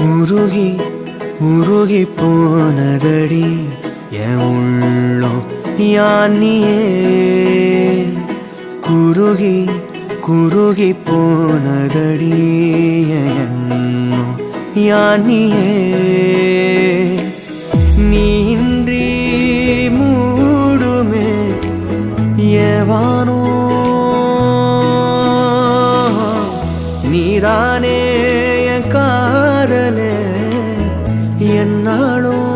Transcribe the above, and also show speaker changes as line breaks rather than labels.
உருகி உருகி போனதடி என் உள்ளம் யானியே குருகி குருகி போனதடி என் எண்ணம் யானியே நீன்றி மூடுமே ஏவானோ நீதானே என் காதலே என்னாலும்